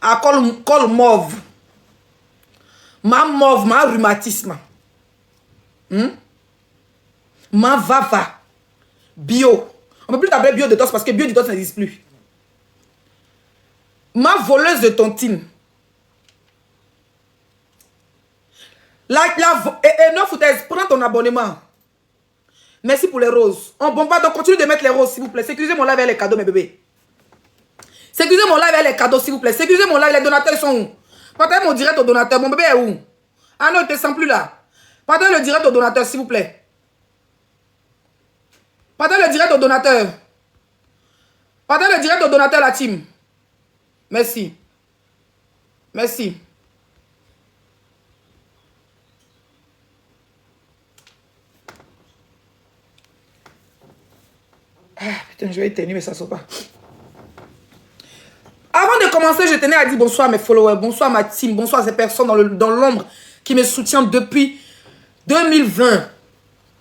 à col mauve. Ma mauve, ma rhumatisme. Ma vava. Bio. On ne peut plus t'appeler bio de parce que bio de ça n'existe plus. Ma voleuse de tontine. Non, foutaise, prends ton abonnement. Merci pour les roses. On bombarde, donc continue de mettre les roses, s'il vous plaît. Sécurisez mon live avec les cadeaux, mes bébés. Sécurisez mon live avec les cadeaux, s'il vous plaît. Sécurisez mon live, les donateurs, ils sont où? Partagez mon direct au donateur. Mon bébé est où? Ah non, il ne te sent plus là. Partagez le direct au donateur, s'il vous plaît. Partagez le direct au donateur. Partagez le direct au donateur, la team. Merci. Merci. Ah, putain, je vais éternuer, mais ça ne sort pas. Avant de commencer, je tenais à dire bonsoir à mes followers, bonsoir à ma team, bonsoir à ces personnes dans l'ombre qui me soutiennent depuis 2020.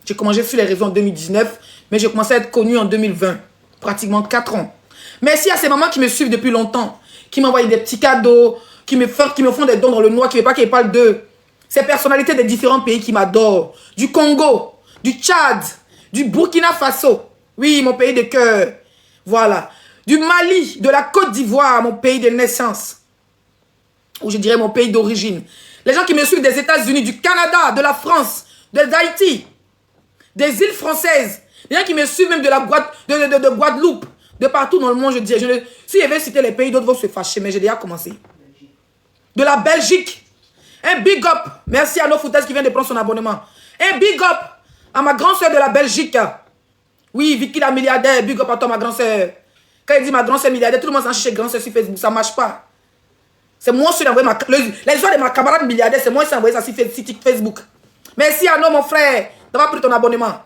J'ai commencé sur les réseaux en 2019, mais j'ai commencé à être connu en 2020. Pratiquement 4 ans. Merci à ces mamans qui me suivent depuis longtemps, qui m'envoient des petits cadeaux, qui me font des dons dans le noir, qui ne veulent pas qu'ils parlent d'eux. Ces personnalités des différents pays qui m'adorent. Du Congo, du Tchad, du Burkina Faso. Oui, mon pays de cœur. Voilà. Du Mali, de la Côte d'Ivoire, mon pays de naissance. Ou je dirais mon pays d'origine. Les gens qui me suivent des États-Unis, du Canada, de la France, d'Haïti, des îles françaises. Les gens qui me suivent même de Guadeloupe, de partout dans le monde, je dirais. Si je vais citer les pays, d'autres vont se fâcher, mais j'ai déjà commencé. De la Belgique. Un big up. Merci à nos foutaises qui viennent de prendre son abonnement. Un big up à ma grande soeur de la Belgique. Oui, Vicky la milliardaire, big up à toi, ma grande soeur. Quand il dit ma grande soeur milliardaire, tout le monde s'en cherche grande soeur sur Facebook, ça ne marche pas. C'est moi qui ai envoyé l'histoire de ma camarade milliardaire, c'est moi qui ai envoyé ça sur Facebook. Merci à nous, mon frère, d'avoir pris ton abonnement.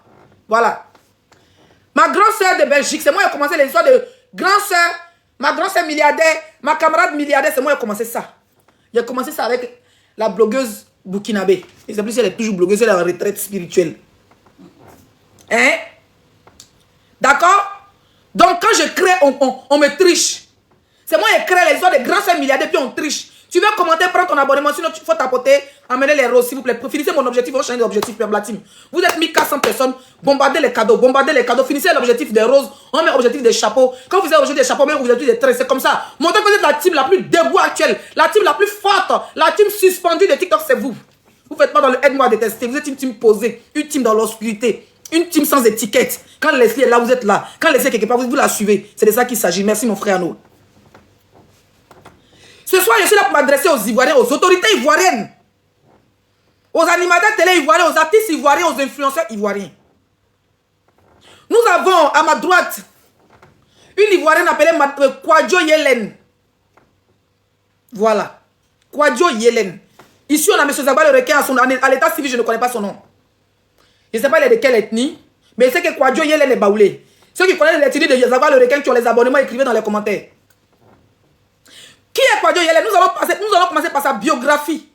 Voilà. Ma grande soeur de Belgique, c'est moi qui ai commencé l'histoire de grande soeur, ma grande soeur milliardaire, ma camarade milliardaire, c'est moi qui ai commencé ça. J'ai commencé ça avec la blogueuse burkinabé. Et c'est plus si elle est toujours blogueuse, elle est en retraite spirituelle. Hein? D'accord? Donc quand je crée, on me triche. C'est moi qui crée les histoires des grands soeurs milliardaires, puis on triche. Tu veux commenter, prends ton abonnement, sinon il faut tapoter, amener les roses, s'il vous plaît. Finissez mon objectif, on va changer d'objectif, la team. Vous êtes 1400 personnes, bombardez les cadeaux, finissez l'objectif des roses, on met l'objectif des chapeaux. Quand vous avez l'objectif des chapeaux, on met l'objectif des traits, c'est comme ça. Montrez que vous êtes la team la plus debout actuelle, la team la plus forte, la team suspendue de TikTok, c'est vous. Vous ne faites pas dans le aide-moi à détester, vous êtes une team posée, une team dans l'obscurité. Une team sans étiquette. Quand Leslie est là, vous êtes là. Quand Leslie est quelque part, vous la suivez. C'est de ça qu'il s'agit. Merci mon frère Arnaud. Ce soir, je suis là pour m'adresser aux Ivoiriens, aux autorités ivoiriennes. Aux animateurs télé ivoiriens, aux artistes ivoiriens, aux influenceurs ivoiriens. Nous avons à ma droite une Ivoirienne appelée Kwadjo Yellen. Voilà. Kwadjo Yellen. Ici, on a M. Zagba le requin à l'état civil, je ne connais pas son nom. Je ne sais pas il est de quelle ethnie, mais c'est que Kwadjo Yellen est baoulé. Ceux qui connaissent l'ethnie de Zagba le requin qui ont les abonnements, écrivez dans les commentaires. Qui est Kwadjo Yellen? Nous allons commencer par sa biographie.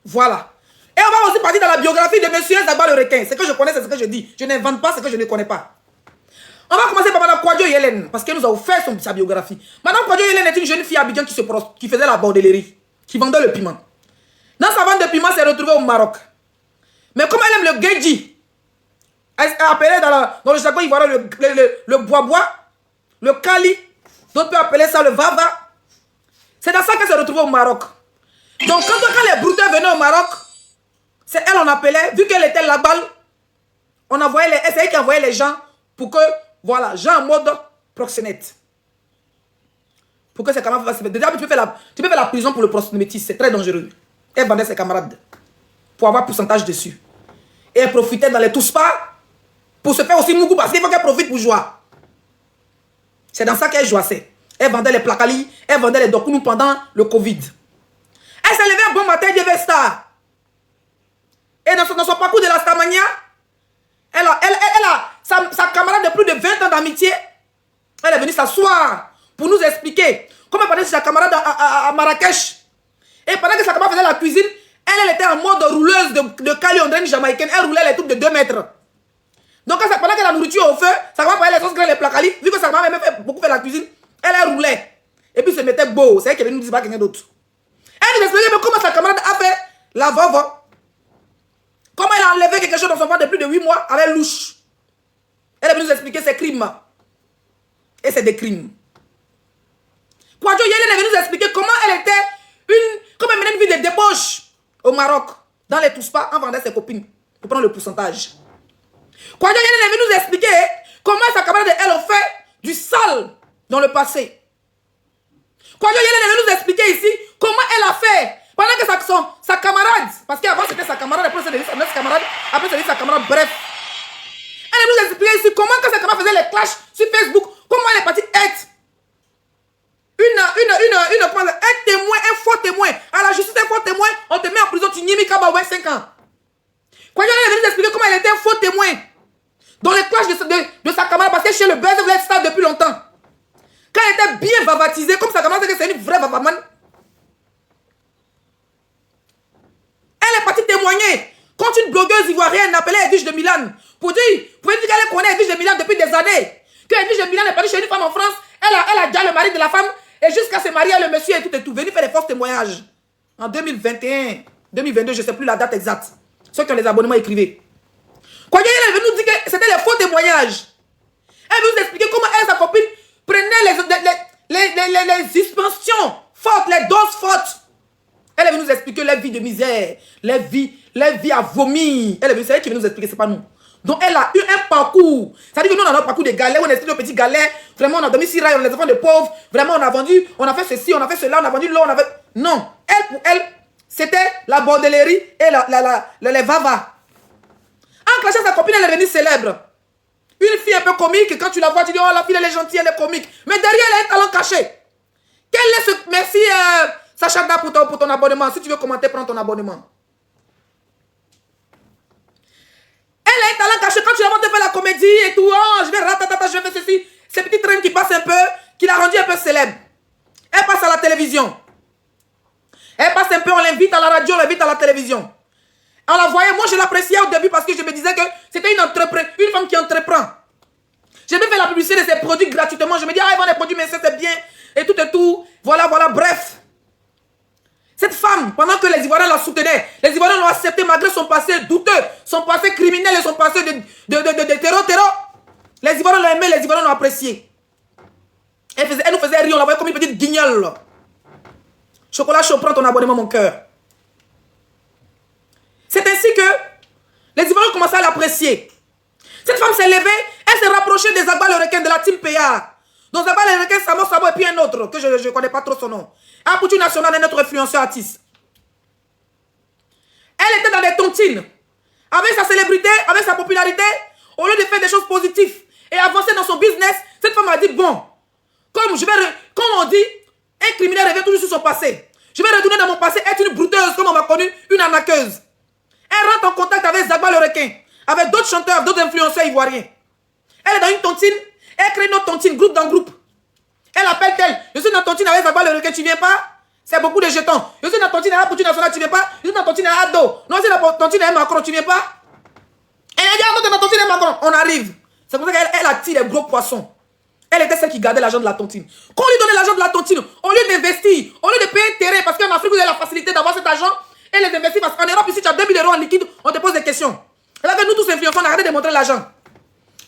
Voilà. Et on va aussi partir dans la biographie de M. Zagba le requin. Ce que je connais, c'est ce que je dis. Je n'invente pas ce que je ne connais pas. On va commencer par Mme Kwadjo Yellen, parce qu'elle nous a offert sa biographie. Mme Kwadjo Yellen est une jeune fille à Abidjan qui faisait la bordellerie, qui vendait le piment. Dans sa vente de piment, elle s'est retrouvée au Maroc. Mais comme elle aime le Guedji, elle est appelée dans le jargon ivoirien le bois-bois, le Kali, d'autres peuvent appeler ça le Vava. C'est dans ça qu'elle s'est retrouvée au Maroc. Donc quand les brouteurs venaient au Maroc, c'est elle on appelait, vu qu'elle était là-bas, on envoyait c'est elle qui envoyait les gens pour que, voilà, gens en mode proxénète. Pour que ses camarades fassent... Déjà, tu peux faire la prison pour le proxénétisme, c'est très dangereux. Elle vendait ses camarades pour avoir pourcentage dessus. Et elle profitait dans les tous-pas pour se faire aussi mougou parce qu'il faut qu'elle profite pour jouer. C'est dans ça qu'elle jouassait. Elle vendait les placalis, elle vendait les dokounou pendant le Covid. Elle s'est levée un bon matin, elle dit Star. Et dans son parcours de la Starmania, elle a sa camarade de plus de 20 ans d'amitié. Elle est venue s'asseoir pour nous expliquer comment elle parlait de sa camarade à Marrakech. Et pendant que sa camarade faisait la cuisine, elle était en mode rouleuse de caliandrine jamaïcaine. Elle roulait les trucs de 2 mètres. Donc pendant que la nourriture au feu, sa camarade parlait les sauces graines, les placalis. Vu que sa camarade même beaucoup fait la cuisine, elle roulait. Et puis se mettait était beau. C'est elle qui est venue nous dire pas quelqu'un d'autre. Elle nous expliquait comment sa camarade a fait la veuve. Comment elle a enlevé quelque chose dans son ventre de plus de 8 mois avec louche. Elle est venue nous expliquer ses crimes. Et c'est des crimes. Kouadio Yellen est venue nous expliquer comment elle était comment elle menait une vie de débauche au Maroc. Dans les Touspas, en vendant ses copines. Pour prendre le pourcentage. Kouadio Yellen est venue nous expliquer comment sa camarade et elle ont fait du sale dans le passé. Kouadio Yellen est venue nous expliquer ici comment elle a fait. Pendant que sa camarade, parce qu'avant c'était sa camarade, après c'était sa camarade, après c'était sa camarade, bref. Elle est venue nous expliquer ici comment quand sa camarade faisait les clashs sur Facebook, comment elle est partie être un témoin, un faux témoin. À la justice, un faux témoin, on te met en prison, tu n'y Kaba, ouais, 5 ans. Kouadio Yellen est venue nous expliquer comment elle était un faux témoin dans les clashs de sa camarade, parce que chez le buzz, elle ça depuis longtemps. Quand elle était bien vavatisée, comme sa camarade, c'est une vraie vavaman. Elle est partie témoigner contre une blogueuse ivoirienne appelée Edwige de Milan. Pour dire qu'elle connaît Edwige de Milan depuis des années. Que Edwige de Milan est partie chez une femme en France. Elle a déjà le mari de la femme. Et jusqu'à se marier, le monsieur et tout. Venu faire des fausses témoignages. En 2021, 2022, je ne sais plus la date exacte. Ceux qui ont les abonnements, écrivez. Kouadio Yellen est venu nous dire que c'était les faux témoignages. Elle veut nous expliquer comment elle et sa copine prenaient les suspensions fortes, les doses fortes. Elle est venue nous expliquer les vies de misère, les vies à vomir. C'est elle qui veut nous expliquer, c'est pas nous. Donc elle a eu un parcours. Ça dit que nous on a un parcours de galères, on est des petits galères. Vraiment on a dormi si rail, on est des enfants de pauvres. Vraiment on a vendu, on a fait ceci, on a fait cela, on a vendu l'eau, on a fait... Non, elle pour elle, c'était la bordellerie et les vavas. En clashant sa copine, elle est venue célèbre. Une fille un peu comique, quand tu la vois, tu dis oh la fille elle est gentille, elle est comique. Mais derrière elle a un talent caché. Quel est ce... Merci Sacha Da pour ton abonnement. Si tu veux commenter, prends ton abonnement. Elle a un talent caché. Quand tu la vois te faire la comédie et tout, oh, je vais ratatata, je vais faire ceci. Ces petits trains qui passent un peu, qui l'a rendu un peu célèbre. Elle passe à la télévision. Elle passe un peu, on l'invite à la radio, on l'invite à la télévision. On la voyait, moi je l'appréciais au début parce que je me disais que c'était une femme qui entreprend. J'ai même fait la publicité de ses produits gratuitement. Je me dis, ah, elle vend des produits, mais c'est bien. Et tout. Voilà, bref. Cette femme, pendant que les Ivoiriens la soutenaient, les Ivoiriens l'ont accepté malgré son passé douteux, son passé criminel et son passé de terror. Les Ivoiriens l'ont aimé, les Ivoiriens l'ont apprécié. Elle nous faisait rire, on la voyait comme une petite guignole. Chocolat chaud, prends ton abonnement, mon cœur. C'est ainsi que les Ivoiriens ont commencé à l'apprécier. Cette femme s'est levée, elle s'est rapprochée des Agba le requin de la team PA. Donc Agba le requin, Samo Sabo et puis un autre, que je ne connais pas trop son nom. Apoutu National, un autre influenceur artiste. Elle était dans des tontines. Avec sa célébrité, avec sa popularité, au lieu de faire des choses positives et avancer dans son business, cette femme a dit, bon, comme on dit, un criminel revient toujours sur son passé. Je vais retourner dans mon passé, être une brouteuse, comme on m'a connu, une arnaqueuse. Elle rentre en contact avec Zagba le requin, avec d'autres chanteurs, d'autres influenceurs ivoiriens. Elle est dans une tontine, elle crée une autre tontine, groupe dans groupe. Elle appelle tel. Je suis dans la tontine avec Zagba le requin, tu viens pas? C'est beaucoup de jetons. Je suis dans la tontine avec Apoutu National, tu viens pas? Je suis dans la tontine avec Ado. Non, c'est la tontine avec Macron, tu viens pas? Elle a dit, ah, dans la tontine avec Macron, on arrive. C'est pour ça qu'elle attire les gros poissons. Elle était celle qui gardait l'argent de la tontine. Quand on lui donnait l'argent de la tontine, au lieu d'investir, au lieu de payer un terrain, parce qu'en Afrique, vous avez la facilité d'avoir cet argent, elle les investit. Parce qu'en Europe, ici, tu as 2000 € en liquide, on te pose des questions. Et là, nous tous influençons, on a arrêté de montrer l'argent.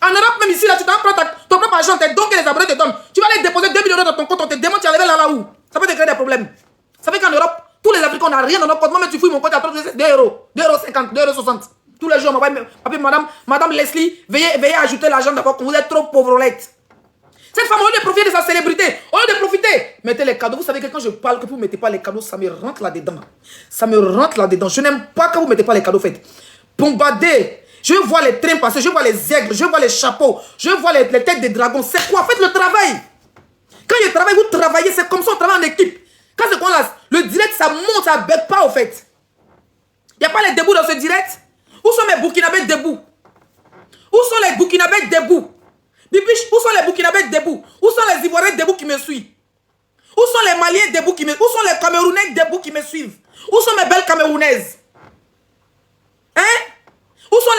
En Europe, même ici, là, tu t'en prends ton propre argent, tes dons que les abonnés te donnent. Tu vas aller déposer 2000 € dans ton compte, on te demande, tu arrives là où? Ça peut te créer des problèmes. Ça fait qu'en Europe, tous les Africains n'ont rien dans notre compte. Moi, tu fouilles mon compte, tu as 2 €, 2,50 €, 2,60 €. Tous les jours, on m'appelle madame Leslie, veuillez ajouter l'argent d'abord, vous êtes trop pauvrolette. Cette femme, au lieu de profiter de sa célébrité, au lieu de profiter, mettez les cadeaux. Vous savez que quand je parle que vous ne mettez pas les cadeaux, ça me rentre là-dedans. Ça me rentre là-dedans. Je n'aime pas quand vous ne mettez pas les cadeaux, faites. Bombarder. Je vois les trains passer, je vois les aigles, je vois les chapeaux, je vois les têtes des dragons. C'est quoi? Faites le travail. Quand je travaille, vous travaillez, c'est comme ça, on travaille en équipe. Quand c'est quoi là, le direct, ça monte, ça ne bête pas, au fait. Il n'y a pas les debout dans ce direct. Où sont mes Burkinabés debout? Où sont les Burkinabés debout? Bibiche, où sont les Burkinabés debout? Où sont les Ivoiriens debout qui me suivent? Où sont les Maliens debout qui me suivent? Où sont les Camerounais debout qui me suivent? Où sont mes belles Camerounaises? Hein? Où sont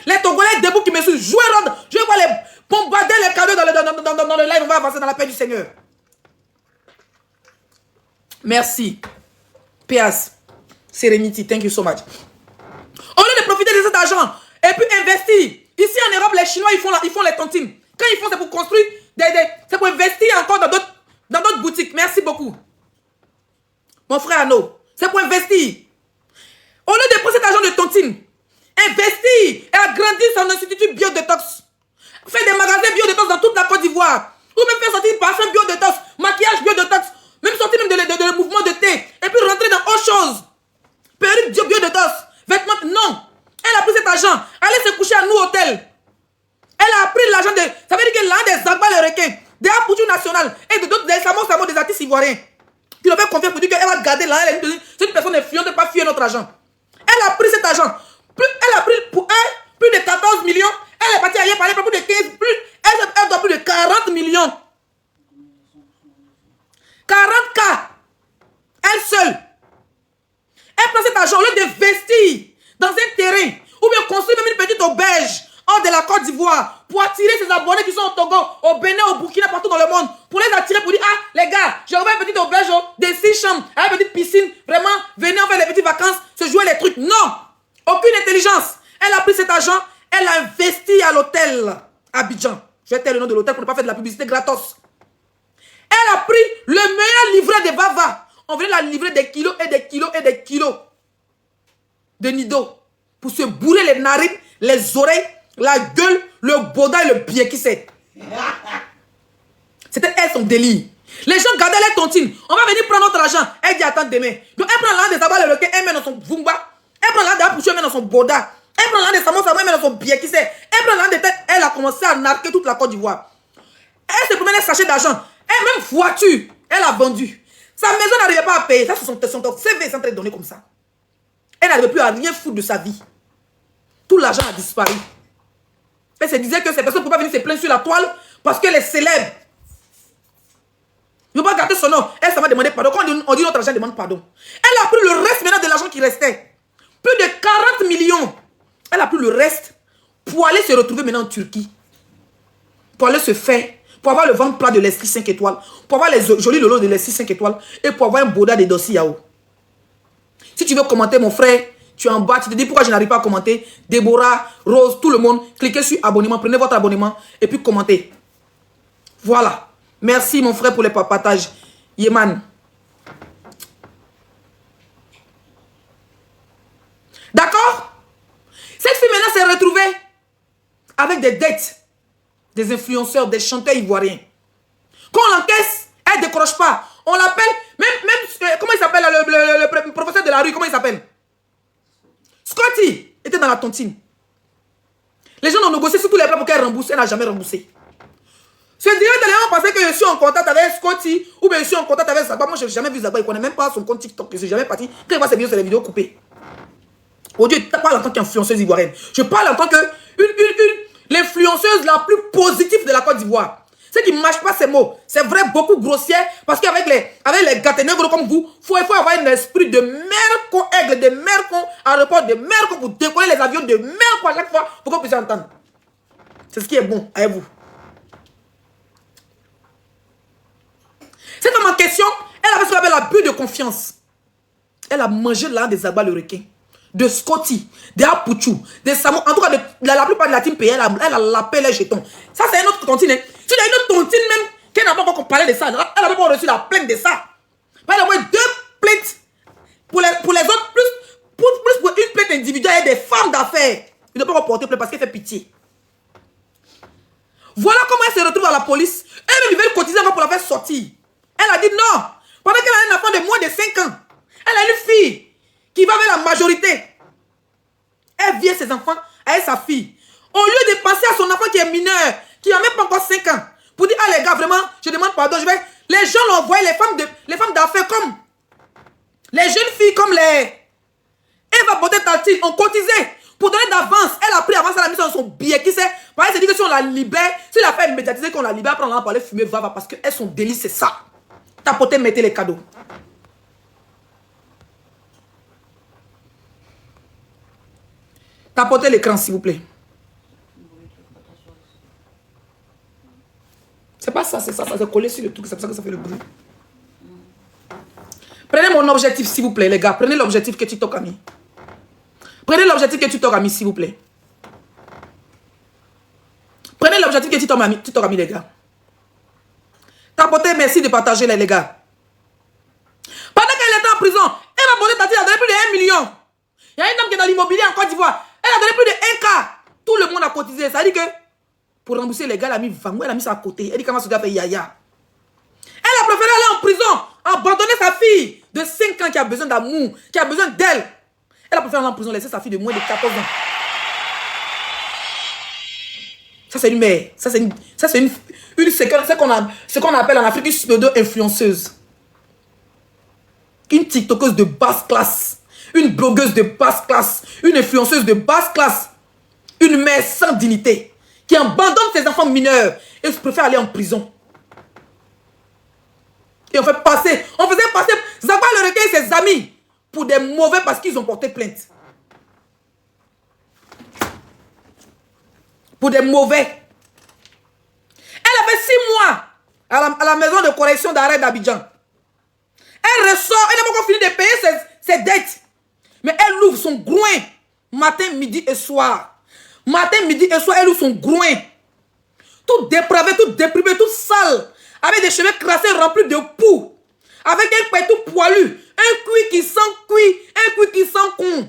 les Togolais debout qui me suivent? Jouez rond. Je vais voir les bombarder les cadeaux dans le live. On va avancer dans la paix du Seigneur. Merci. Pias. Serenity, thank you so much. Au lieu de profiter de cet argent et puis investir, ici en Europe, les Chinois, ils font les tontines. Quand ils font, c'est pour construire, c'est pour investir encore dans d'autres boutiques. Merci beaucoup. Mon frère Arnaud, c'est pour investir. Au lieu de prendre cet argent de tontine, investir et agrandir son institut biodétox. Faire des magasins biodétox dans toute la Côte d'Ivoire. Ou même faire sortir parfum biodétox, maquillage biodétox, même sortir même de mouvement de thé. Et puis rentrer dans autre chose. Perruque biodétox, vêtements, non. Elle a pris cet argent, allez se coucher à nous hôtel. Elle a pris l'argent de, ça veut dire que l'un des Zagba le requin, des Apoutou national et de d'autres, des Samo, des artistes ivoiriens. Qui l'ont fait confiance pour dire qu'elle va garder là, c'est une personne influente, ne pas fuir notre argent. Elle a pris cet argent. Elle a pris pour elle plus de 14 millions. Elle est partie ailleurs parler pour plus de 15. Elle doit plus de 40 millions. 40K. Elle seule. Elle prend cet argent au lieu d'investir dans un terrain ou bien construire même une petite auberge hors de la Côte d'Ivoire pour attirer ses abonnés qui sont au Togo, au Bénin, au Burkina, partout dans le monde. Pour les attirer, pour dire, ah, les gars, j'ai ouvert une petite auberge de 6 chambres, avec une petite piscine. Vraiment, venez, on fait des petites vacances, se jouer les trucs. Non! Aucune intelligence. Elle a pris cet argent, elle a investi à l'hôtel Abidjan. Je vais taire le nom de l'hôtel pour ne pas faire de la publicité gratos. Elle a pris le meilleur livret de Vava. On venait la livrer des kilos et des kilos et des kilos de nido pour se bourrer les narines, les oreilles, la gueule, le boda et le pied qui sait. C'était elle son délire. Les gens gardaient les tontines. On va venir prendre notre argent. Elle dit attends demain. Donc elle prend l'un des abats le requin, elle met dans son vumba. Elle prend l'un des apouchons, elle met dans son boda. Elle prend l'un des samo, elle met dans son pied qui sait. Elle prend l'un des têtes. Elle a commencé à narquer toute la Côte d'Ivoire. Elle se promenait sachet d'argent. Elle même voiture. Elle a vendu. Sa maison n'arrivait pas à payer. Ça, c'est son CV est en train de donner comme ça. Elle n'arrivait plus à rien foutre de sa vie. Tout l'argent a disparu. Elle se disait que ces personnes ne pouvaient pas venir se plaindre sur la toile parce qu'elle est célèbre. Je ne veux pas garder son nom. Elle, ça m'a demandé pardon. Quand on dit notre argent, elle demande pardon. Elle a pris le reste maintenant de l'argent qui restait. Plus de 40 millions. Elle a pris le reste pour aller se retrouver maintenant en Turquie. Pour aller se faire. Pour avoir le ventre plat de l'esprit 5 étoiles. Pour avoir les jolis lolos de l'esprit 5 étoiles. Et pour avoir un boda de dossier Yao. Si tu veux commenter, mon frère, tu es en bas, tu te dis pourquoi je n'arrive pas à commenter. Déborah, Rose, tout le monde, cliquez sur abonnement, prenez votre abonnement et puis commentez. Voilà. Merci mon frère pour les partages. Yeman. D'accord? Cette fille maintenant s'est retrouvée avec des dettes. Des influenceurs, des chanteurs ivoiriens. Quand on l'encaisse, elle ne décroche pas. On l'appelle, même comment il s'appelle le professeur de la rue, comment il s'appelle? Scotty était dans la tontine. Les gens ont négocié sur tous les plans pour qu'elle rembourse. Elle n'a jamais remboursé. Ce direct, les gens pensaient que je suis en contact avec Scotty ou bien je suis en contact avec Zagba. Moi, je n'ai jamais vu Zagba. Il ne connaît même pas son compte TikTok. Je ne suis jamais parti. Quand il voit ses vidéos, c'est les vidéos coupées. Oh Dieu, tu parles en tant qu'influenceuse ivoirienne. Je parle en tant que l'influenceuse la plus positive de la Côte d'Ivoire. Ce qui ne mâche pas ces mots, c'est vrai beaucoup grossière parce qu'avec les gâtenègres comme vous, il faut avoir un esprit de merco aigle, de merco aéroport, de merco pour décoller les avions de merco à chaque fois pour qu'on puisse entendre. C'est ce qui est bon avec vous. Cette femme en question, elle avait ce qu'on appelle l'abus de confiance. Elle a mangé l'un des abats le requin, de Scotty, des Apouchou, des Samo, en tout cas la plupart de la team payée, elle a lapé les jetons. Ça c'est une autre tontine. Si il y a une autre tontine même, qui n'a pas encore parlé de ça, elle n'a pas reçu la plainte de ça. Elle a envoyé 2 plaintes pour les autres, plus pour une plainte individuelle et des femmes d'affaires. Il ne peut pas porter plainte parce qu'elle fait pitié. Voilà comment elle se retrouve à la police. Elle veut cotiser encore pour la faire sortir. Elle a dit non. Pendant qu'elle a un enfant de moins de 5 ans, elle a une fille qui va vers la majorité. Elle vient ses enfants avec sa fille. Au lieu de penser à son enfant qui est mineur, qui n'a même pas encore 5 ans, pour dire, ah les gars, vraiment, je demande pardon, les gens l'ont envoyé, les femmes d'affaires comme les jeunes filles, comme les Eva Botet-Taltine ont cotisé pour donner d'avance. Elle a pris avance, elle a mis dans son billet, qui sait. Parce qu'elle s'est dit que si on la libère, si la fait médiatiser qu'on la libère, après on va parler fumer, va, parce qu'elles sont délices, c'est ça. Tapoter, mettez les cadeaux. Tapotez l'écran, s'il vous plaît. C'est pas ça, c'est ça. Ça s'est collé sur le truc, c'est pour ça que ça fait le bruit. Prenez mon objectif, s'il vous plaît, les gars. Prenez l'objectif que TikTok a mis. Prenez l'objectif que TikTok a mis, s'il vous plaît. Prenez l'objectif que TikTok a mis, les gars. Tapoter, merci de partager, les gars. Pendant qu'elle était en prison, elle m'a posé Tati, elle a donné plus de 1 million. Il y a une dame qui est dans l'immobilier en Côte d'Ivoire. Elle a donné plus de 1K. Tout le monde a cotisé. Ça dit que pour rembourser les gars, elle a mis 20. Elle a mis ça à côté. Elle dit comment ce gars fait yaya. Elle a préféré aller en prison, abandonner sa fille de 5 ans qui a besoin d'amour, qui a besoin d'elle. Elle a préféré aller en prison, laisser sa fille de moins de 14 ans. Ça, c'est une mère. Ça, c'est ce qu'on appelle en Afrique une pseudo-influenceuse. Une TikTokeuse de basse classe. Une blogueuse de basse classe. Une influenceuse de basse classe. Une mère sans dignité. Qui abandonne ses enfants mineurs. Et préfère aller en prison. Et on faisait passer Zagba le requin et ses amis pour des mauvais parce qu'ils ont porté plainte. Pour des mauvais. Elle a fait 6 mois à la maison de correction d'arrêt d'Abidjan. Elle ressort, elle n'a pas encore fini de payer ses dettes. Mais elle ouvre son groin matin, midi et soir. Matin, midi et soir, elle ouvre son groin. Tout dépravé, tout déprimé, tout sale. Avec des cheveux crassés remplis de poux. Avec un pet tout poilu. Un cuit qui sent cuit. Un cuit qui sent con.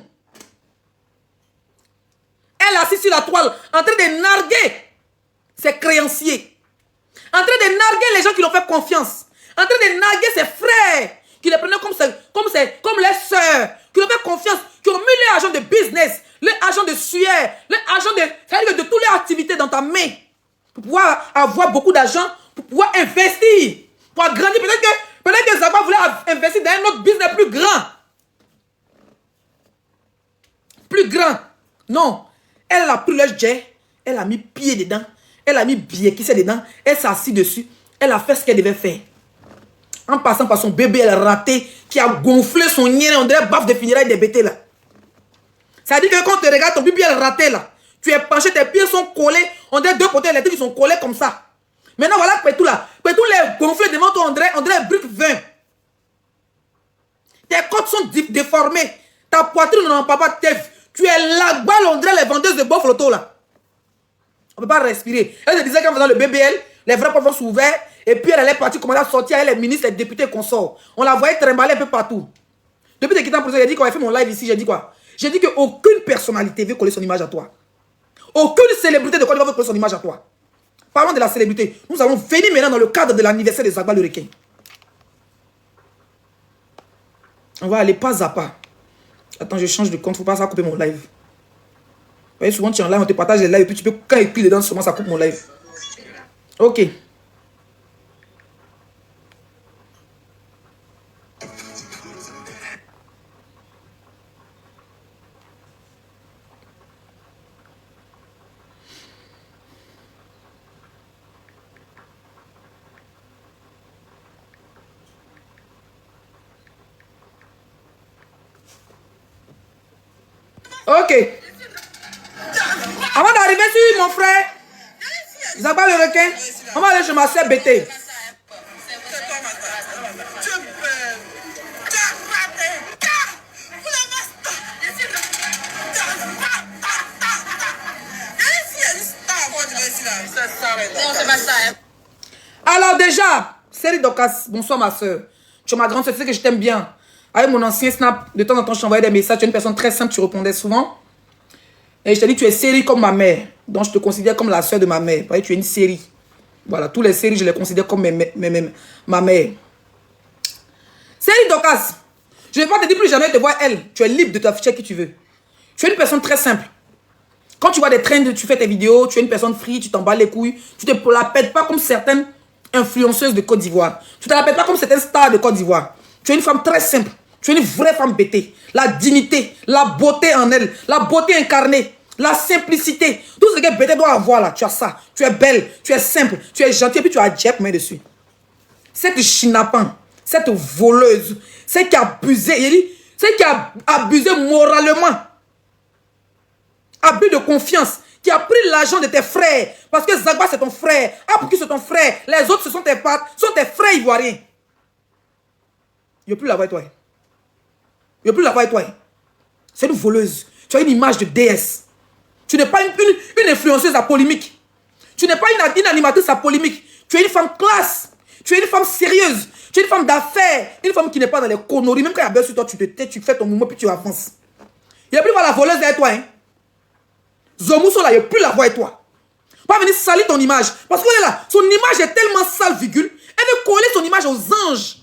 Elle est assise sur la toile en train de narguer ses créanciers. En train de narguer les gens qui lui ont fait confiance. En train de narguer ses frères. Qui les prenaient comme les sœurs. Qui lui ont fait confiance. Qui ont mis leur argent de business. Leur argent de sueur. Leur argent de toutes les activités dans ta main. Pour pouvoir avoir beaucoup d'argent. Pour pouvoir investir. Pour agrandir. Peut-être que Zagba voulait investir dans un autre business plus grand. Plus grand. Non. Elle a pris le jet. Elle a mis pied dedans. Elle a mis billet qui c'est dedans. Elle s'est assise dessus. Elle a fait ce qu'elle devait faire. En passant par son bébé, elle a raté. Qui a gonflé son nez. On dirait baffe de funérailles des bêtés là. Ça dit que quand tu regardes ton bébé, elle a raté là. Tu es penché, tes pieds sont collés. On dirait 2 poteaux électriques qui sont collés comme ça. Maintenant voilà Pétou là. Pétou les gonflés devant toi. On dirait brique 20. Tes côtes sont déformées. Ta poitrine n'en parle pas. Tu es là-bas, on dirait les vendeuses de bof photo là. On ne peut pas respirer. Elle se disait qu'en faisant le BBL, les vrais portes sont ouverts. Et puis elle est partie commencer à sortir avec les ministres, les députés qu'on sort. On la voyait trimballer un peu partout. Depuis que tu es quitté en prison, j'ai dit qu'on avait fait mon live ici. J'ai dit quoi? J'ai dit qu'aucune personnalité veut coller son image à toi. Aucune célébrité de Côte d'Ivoire veut coller son image à toi. Parlons de la célébrité. Nous allons venir maintenant dans le cadre de l'anniversaire de Zagba le requin. On va aller pas à pas. Attends, je change de compte. Faut pas ça couper mon live. Vous voyez, souvent tu es en live, on te partage les lives et puis tu peux, quand il clique dedans, souvent ça coupe mon live. Ok. Ok. Avant d'arriver sur mon frère, Zagba le requin, on va aller chez ma soeur BT. Alors déjà, Série Dokas, bonsoir ma soeur. Tu es ma grande soeur, tu sais que je t'aime bien. Avec mon ancien snap, de temps en temps, je t'envoyais des messages. Tu es une personne très simple, tu répondais souvent. Et je t'ai dit, tu es série comme ma mère. Donc, je te considère comme la soeur de ma mère. Vous voyez, tu es une série. Voilà, tous les séries, je les considère comme ma mère. Série Dokas, je ne vais pas te dire plus jamais de voir elle. Tu es libre de t'afficher qui tu veux. Tu es une personne très simple. Quand tu vois des trends, tu fais tes vidéos, tu es une personne free, tu t'en bats les couilles. Tu ne te la pètes pas comme certaines influenceuses de Côte d'Ivoire. Tu ne te la pètes pas comme certaines stars de Côte d'Ivoire. Tu es une femme très simple. Tu es une vraie femme bêtée. La dignité, la beauté en elle, la beauté incarnée, la simplicité. Tout ce que bêté doit avoir là, tu as ça. Tu es belle, tu es simple, tu es gentille et puis tu as Jack main dessus. Cette chinapan, cette voleuse, celle qui a abusé, celle qui a abusé moralement, abus de confiance, qui a pris l'argent de tes frères, parce que Zagba c'est ton frère, ah pour qui c'est ton frère, les autres ce sont tes frères ivoiriens. Je ne veux plus la voir avec toi. Je ne veux plus la voir avec toi. C'est une voleuse. Tu as une image de déesse. Tu n'es pas une influenceuse à polémique. Tu n'es pas une animatrice à polémique. Tu es une femme classe. Tu es une femme sérieuse. Tu es une femme d'affaires. Une femme qui n'est pas dans les conneries. Même quand il y a besoin sur toi, tu te tais, tu fais ton mouvement, puis tu avances. Il n'y a plus voir la voleuse avec toi. Hein. Zomousso là, il n'y a plus la voir avec toi. Pas venir salir ton image. Parce qu'elle est là. Son image est tellement sale, virgule. Elle veut coller son image aux anges.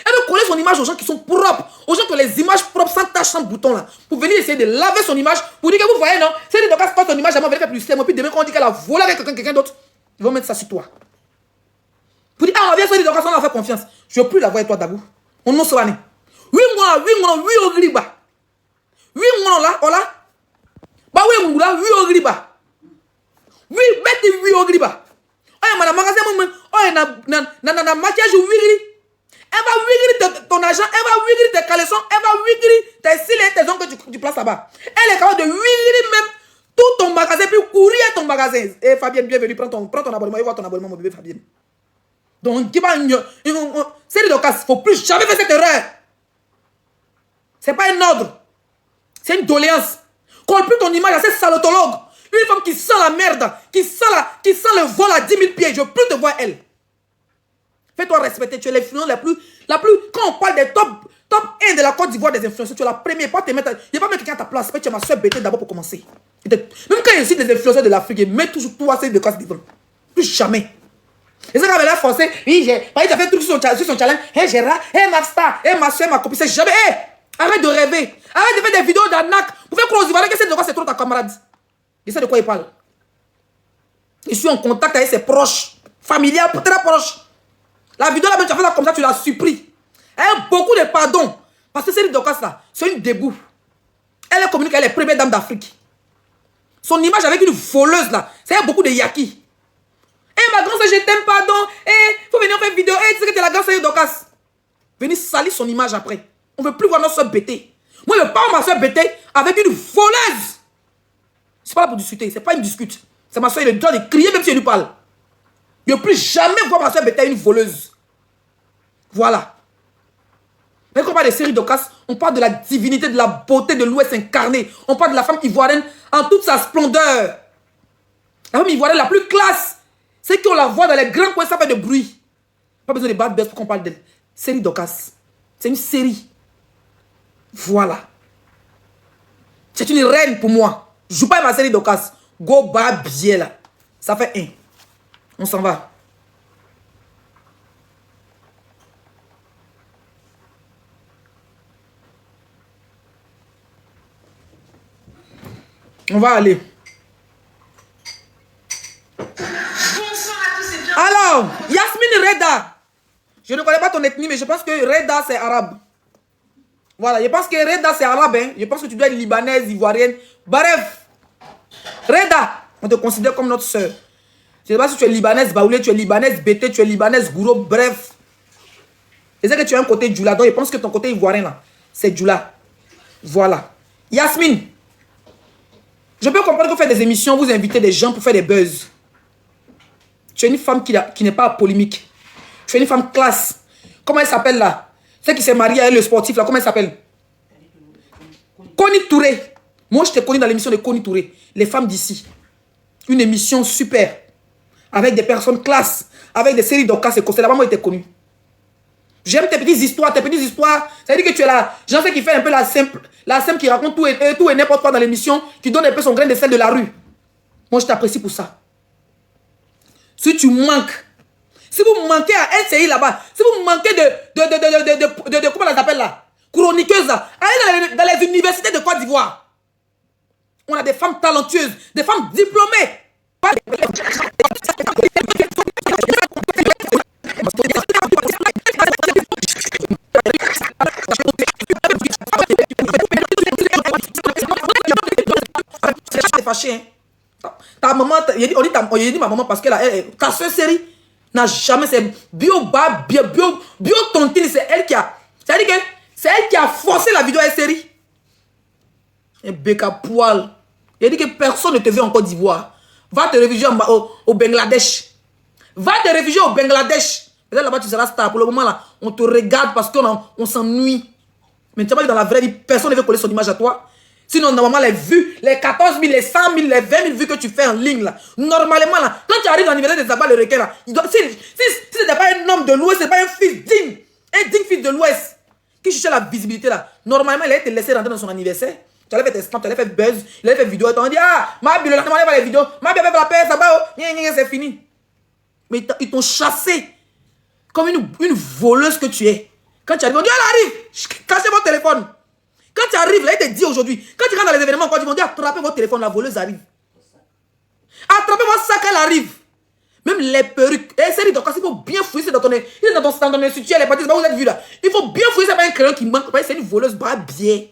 Elle veut coller son image aux gens qui sont propres. Aux gens qui ont les images propres, sans tache, sans bouton là. Pour venir essayer de laver son image. Pour dire que vous voyez, non. C'est de cas, ton image, elle va faire plus slim. Puis demain, quand on dit qu'elle a volé avec quelqu'un d'autre, ils vont mettre ça sur toi. Pour dire, ah, on vient sur les documents, on a fait confiance. Je ne veux plus la voir avec toi, Dabou. On nous soigne. Oui, moi, oui, au griba. Oui, moi, là, oh là. Bah, oui, moi, là, oui, au griba. Oui, bête, oui, au griba. Oh, madame, magasin, na maquillage, oui, elle va wigger ton argent, elle va wigger tes caleçons, elle va wigger tes cils et tes ongles que tu places là-bas. Elle est capable de wigger même tout ton magasin, puis courir à ton magasin. Et Fabienne, bienvenue, prends ton abonnement, et vois ton abonnement, mon bébé Fabienne. Donc, c'est le cas, il ne faut plus jamais faire cette erreur. Ce n'est pas un ordre, c'est une doléance. Colle plus ton image à ces salotologues. Une femme qui sent la merde, qui sent le vol à 10 000 pieds, je ne veux plus te voir elle. Fais-toi respecter, tu es l'influence la plus... Quand on parle des top 1 de la Côte d'Ivoire des influenceurs, tu es la première. Pas te mettre, il n'y a pas mettre quelqu'un à ta place. Tu es ma soeur bêtée d'abord pour commencer. Même quand il y a aussi des influenceurs de l'Afrique, mets toujours toi c'est de Côte d'Ivoire. Plus jamais. Et ça, quand elle a forcé, oui, j'ai fait un truc sur son challenge. Hé, Gérard, hé, ma star, hé, ma soeur, ma copine, c'est jamais. Hé, arrête de rêver. Arrête de faire des vidéos d'arnaque. Vous faites croire aux Ivoiriens que c'est trop ta camarade. Et c'est de quoi il parle. Je suis en contact avec ses proches, familial, très proches. La vidéo là, tu as fait là comme ça, tu l'as supprimée. Elle a beaucoup de pardon. Parce que Céline Dorcas là, c'est une dégoût. Elle est communiquée, elle est la première dame d'Afrique. Son image avec une voleuse là, c'est beaucoup de yaki. Eh ma grande sœur, je t'aime, pardon. Eh, faut venir faire une vidéo. Eh, tu sais que t'es la grande sœur Dorcas. Venez salir son image après. On ne veut plus voir notre soeur bêtée. Moi, je parle ma soeur bêtée avec une voleuse. C'est pas là pour discuter, c'est pas une discute. C'est ma soeur, il est droit de crier même si elle lui parle. Je ne veux plus jamais voir ma soeur bêter une voleuse. Voilà. Mais quand on parle des séries Dorcas, on parle de la divinité, de la beauté de l'Ouest incarnée. On parle de la femme ivoirienne en toute sa splendeur. La femme ivoirienne la plus classe. C'est qu'on la voit dans les grands coins, ça fait de bruit. Pas besoin de bad buzz pour qu'on parle d'elle. Série Dorcas. C'est une série. Voilà. C'est une reine pour moi. Je joue pas à ma série Dorcas. Go bas bien là. Ça fait 1. On s'en va. On va aller. Alors, Yasmine Reda. Je ne connais pas ton ethnie, mais je pense que Reda, c'est arabe. Voilà, je pense que Reda, c'est arabe. Hein? Je pense que tu dois être libanaise, ivoirienne. Bref. Reda, on te considère comme notre soeur. Je ne sais pas si tu es libanaise Baoulé, tu es libanaise Bété, tu es libanaise Gouro, bref. Je sais que tu as un côté Djoula, donc je pense que ton côté ivoirien, là, c'est Djoula. Voilà. Yasmine. Je peux comprendre que vous faites des émissions, vous invitez des gens pour faire des buzz. Tu es une femme qui n'est pas polémique. Tu es une femme classe. Comment elle s'appelle là? Celle qui s'est mariée avec le sportif là, comment elle s'appelle? Connie Touré. Moi, je t'ai connu dans l'émission de Connie Touré. Les femmes d'ici. Une émission super. Avec des personnes classe. Avec des séries Dorcas et Cossé. Là-bas, moi, j'étais connu. J'aime tes petites histoires. Ça veut dire que tu es là. J'en sais qui fait un peu la simple qui raconte tout et n'importe quoi dans l'émission. Qui donne un peu son grain de sel de la rue. Moi, je t'apprécie pour ça. Si tu manques. Si vous manquez à LCI là-bas. Si vous manquez de comment on l'appelle là? Chroniqueuse là. Allez dans les universités de Côte d'Ivoire. On a des femmes talentueuses. Des femmes diplômées. Fâché, hein? Ta maman, on dit ma maman parce que ta soeur série n'a jamais, c'est bio tontine, c'est elle qui a, c'est-à-dire que c'est elle qui a forcé la vidéo à série. Et Beka poil. Il dit que personne ne te veut en Côte d'Ivoire. Va te réfugier au Bangladesh. Va te réfugier au Bangladesh. Peut-être là-bas, tu seras star. Pour le moment, là, on te regarde parce qu'on s'ennuie. Mais tu vois que dans la vraie vie, personne ne veut coller son image à toi. Sinon, normalement, les vues, les 14 000, les 100 000, les 20 000 vues que tu fais en ligne, là, normalement, là, quand tu arrives à l'anniversaire des Abba le requin, là, si ce n'est pas un homme de l'Ouest, ce n'est pas un fils digne, fils de l'Ouest, qui cherche la visibilité, là, normalement, il allait te laisser rentrer dans son anniversaire. Tu allais faire tes snaps, tu allais faire buzz, il allait faire vidéo, et tu allais dit, ah, ma bille, on allait voir les vidéos, ma bille, la paix, ça va, c'est fini. Mais ils t'ont chassé comme une voleuse que tu es. Quand tu arrives, on dit, elle arrive, cachez votre téléphone. Quand tu arrives, là, il te dit aujourd'hui, quand tu rentres dans les événements, quand ils vont dire, attrapez votre téléphone, la voleuse arrive. Attrapez votre sac, elle arrive. Même les perruques. Et c'est donc, il faut bien fouiller, c'est dans ton institut, elle est partie, c'est pas où vous êtes vu là. Il faut bien fouiller, c'est pas un crayon qui manque, c'est une voleuse bras bien.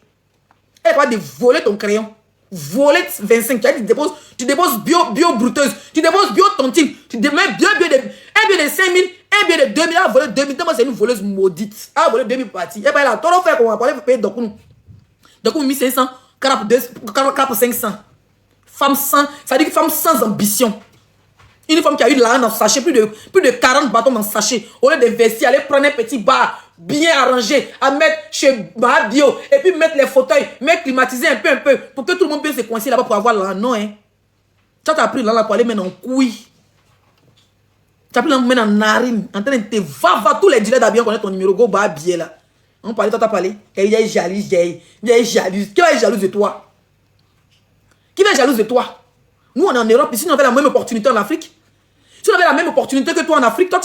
Elle va te voler ton crayon. Voler 25, tu déposes bio brouteuse, tu déposes bio tontine, tu mets un bien de 5 000, un bien de 2 000, elle a volé 2 000, c'est une voleuse maudite. Elle a volé 2 000 parties. Et bien là, toi, on fait qu'on va parler, payer donc 1500, 500. Femme sans, ça dit que femme sans ambition. Une femme qui a eu de l'argent dans son sachet, plus de 40 bâtons dans son sachet. Au lieu d'investir, aller prendre un petit bar bien arrangé, à mettre chez Bio, et puis mettre les fauteuils, mettre climatiser un peu, pour que tout le monde puisse se coincer là-bas pour avoir l'argent. Non, hein. Tu as pris l'argent pour aller mettre en couille. Tu as pris l'argent pour mettre en narine, en train de te va, tous les dealers d'habillants connaissent ton numéro, go Bio là. On parlait, toi t'as parlé. Il est jalouse, il est jalouse. Qui va être jalouse de toi? Qui va être jalouse de toi? Nous, on est en Europe, ici, on avait la même opportunité en Afrique. Si on avait la même opportunité que toi en Afrique, toi,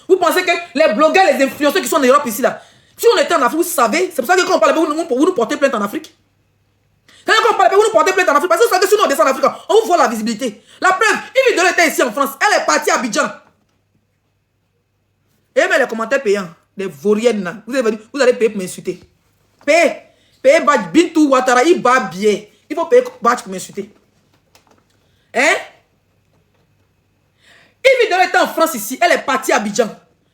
vous pensez que les blogueurs, les influenceurs qui sont en Europe ici, là, si on était en Afrique, vous savez, c'est pour ça que quand on parle, vous nous portez plainte en Afrique. C'est pour ça qu'on parle, vous nous portez plainte en Afrique, parce que vous savez que si nous on descend en Afrique, on vous voit la visibilité. La preuve, une vidéo était ici en France, elle est partie à Abidjan. Et même les commentaires payants, les vauriennes, là, vous allez payer pour m'insulter. Payer badge, Bintou Ouattara, il bat bien. Il faut payer badge pour m'insulter. Hein? Une vidéo était en France ici, elle est partie à Abidjan.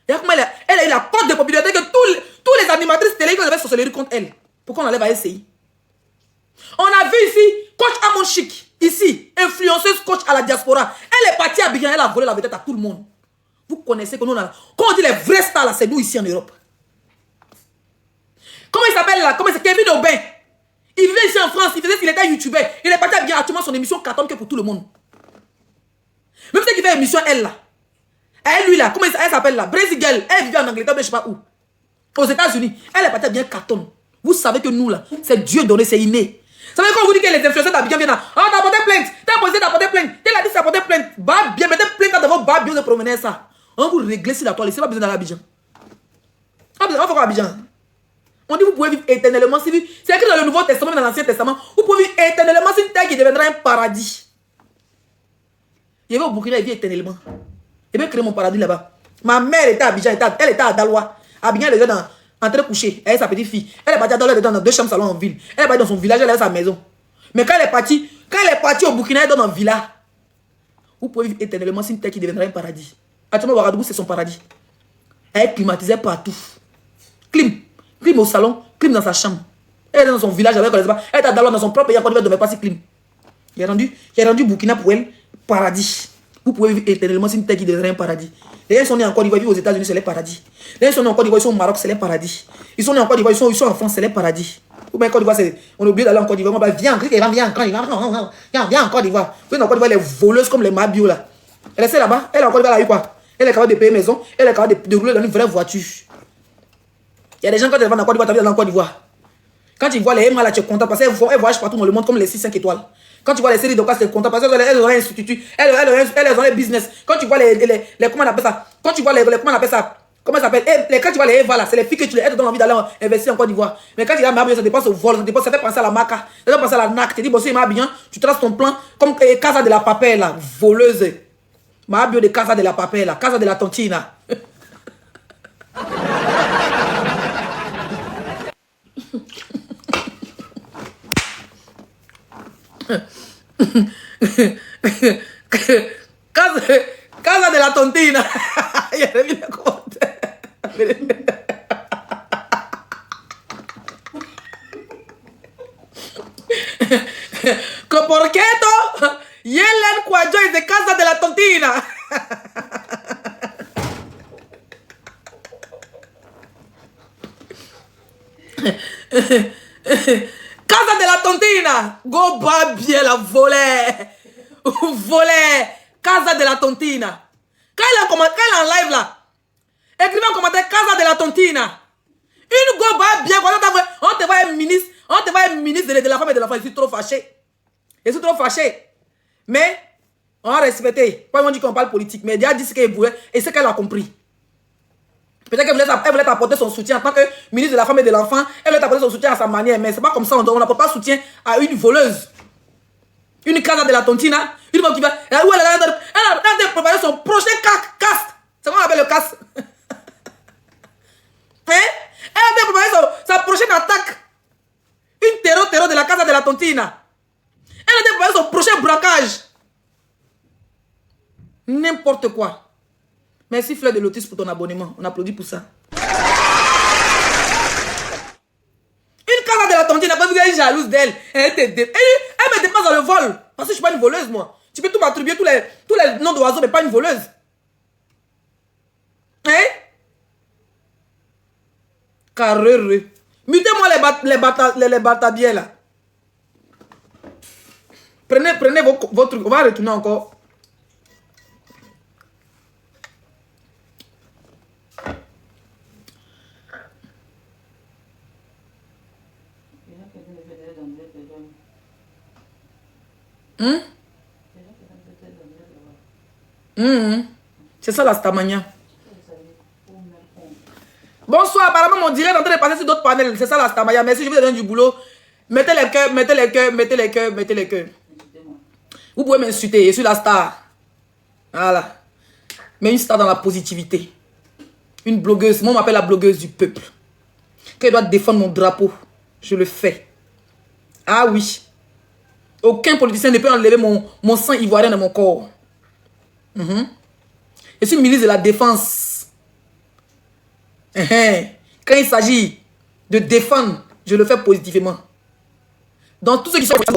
Et comment elle a eu la cote de popularité que tous les animatrices télé qui avaient sorcellerie contre elle. Pourquoi on enlève à SCI? On a vu ici, coach Amon Chic, ici, influenceuse coach à la diaspora. Elle est partie à Abidjan, elle a volé la vedette à tout le monde. Vous connaissez que nous, là, quand on dit les vrais stars, là, c'est nous ici en Europe. Comment il s'appelle là? Comment c'est Kevin Aubin? Il vivait ici en France, il faisait qu'il était youtubeur. Il est parti à Abidjan, actuellement son émission cartonne que pour tout le monde. Même celle qui fait émission, elle là. Elle, lui là, comment elle s'appelle là? Brésil, elle vivait en Angleterre, mais je sais pas où. Aux États-Unis. Elle est partie bien cartonne. Vous savez que nous là, c'est Dieu donné, c'est inné. Vous savez quand on vous dit que les influenceurs d'Abidjan viennent là, ah, t'as porté plainte, t'as posé, t'as porté plainte, t'as dit, t'as porté plainte, bah bien, mettez plainte dans votre bar bien de promener ça. On vous régler si la toile, c'est pas besoin d'aller à Abidjan. On va faire Abidjan. On dit vous pouvez vivre éternellement si vous. C'est écrit dans le Nouveau Testament, dans l'Ancien Testament, vous pouvez vivre éternellement sur une terre qui deviendra un paradis. Je vais au Burkina et vivre éternellement. Je vais créer mon paradis là-bas. Ma mère était à Abidjan, elle était à Daloa. Abidjan, elle était en train de coucher. Elle est sa petite fille. Elle est partie à Daloa, elle est dans 2 chambres salon en ville. Elle est partie dans son village, elle est à sa maison. Mais quand elle est partie au Burkina, elle est dans un villa. Vous pouvez vivre éternellement sur une terre qui deviendra un paradis. Actuellement, Ouagadougou, c'est son paradis. Elle est climatisée partout. Clim au salon, clim dans sa chambre. Elle est dans son village avec les enfants. Elle est à Daloa dans son propre pays, encore elle ne devait pas si clim. J'ai rendu Burkina pour elle paradis. Vous pouvez vivre éternellement sur une terre qui deviendra un paradis. Les gens sont nés en Côte d'Ivoire, ils vivent aux États-Unis, c'est les paradis. Les gens sont nés en Côte d'Ivoire, ils sont au Maroc, c'est les paradis. Ils sont nés en Côte d'Ivoire, ils sont en France, c'est les paradis. Ou bien Côte d'Ivoire, on oublie d'aller en Côte d'Ivoire. Viens en Côte d'Ivoire. Vous êtes en Côte d'Ivoire, les voleuses comme les Mabio là. Elle est là-bas, elle est en Côte d'Ivoire, elle a eu quoi? Elle est capable de payer maison, elle est capable de rouler dans une vraie voiture. Il y a des gens quand ils vont en Côte d'Ivoire, tu vas en Côte d'Ivoire. Quand ils voient les Emma là, tu es content parce qu'elles voyagent partout dans le monde comme les 6-5 étoiles. Quand tu vois les séries de classe, tu es content parce qu'elles ont un institut, elles ont un business. Quand tu vois comment on appelle ça? Quand tu vois comment on appelle ça? Comment ça s'appelle? Quand tu vois les Eva là, c'est les filles que tu elles te donnent envie d'aller investir en Côte d'Ivoire. Mais quand tu as ça dépense au vol, ça fait penser à la maca, ça fait penser à la NAC. Tu dis, bon, c'est bien, tu traces ton plan comme Casa de la Papel là, voleuse. Ma bio de Casa de la Papel là, Casa de la Tontina. Casa de la Tontina. Ya le vi la commentaire. Que por qué esto? Yelen Cuajo es de Casa de la Tontina. Casa de la Tontina. Go bien la volée. Volée. Casa de la Tontina. Quand il est en live là, écrivez en commentaire Casa de la Tontina. Une go bien. On te voit ministre. On te voit ministre de la femme et de l'enfant. Je suis trop fâché. Je suis trop fâché. Mais on a respecté. Pas on dit qu'on parle politique. Mais elle a dit ce qu'elle voulait et ce qu'elle a compris. Peut-être qu'elle voulait apporter son soutien en tant que ministre de la femme et de l'enfant. Elle voulait apporter son soutien à sa manière. Mais c'est pas comme ça. On n'apporte pas soutien à une voleuse. Une Casa de la Tontina. Une femme qui va. Elle a préparé son prochain cast. C'est comment on appelle le cast. Elle a préparé sa prochaine attaque. Une terreau de la Casa de la Tontina. Elle a préparé son prochain braquage. N'importe quoi. Merci Fleur de Lotus pour ton abonnement. On applaudit pour ça. Une Casa de la Tontina, parce qu'elle est jalouse d'elle. Elle me dépasse dans le vol. Parce que je ne suis pas une voleuse, moi. Tu peux tout m'attribuer, tous les noms d'oiseaux, mais pas une voleuse. Hein? Carreux. Mutez-moi les batabiers là. Prenez vos trucs. On va retourner encore. C'est ça la stamania. Bonsoir, apparemment mon direct est en train de passer sur d'autres panels. C'est ça la stamania. Merci, je vous donne du boulot. Mettez les cœurs, mettez les cœurs, mettez les cœurs, mettez les cœurs. Vous pouvez m'insulter, je suis la star. Voilà. Mais une star dans la positivité. Une blogueuse, moi on m'appelle la blogueuse du peuple. Quand elle doit défendre mon drapeau, je le fais. Ah oui. Aucun politicien ne peut enlever mon sang ivoirien de mon corps. Je suis ministre de la Défense. Quand il s'agit de défendre, je le fais positivement. Dans tout ce qui sont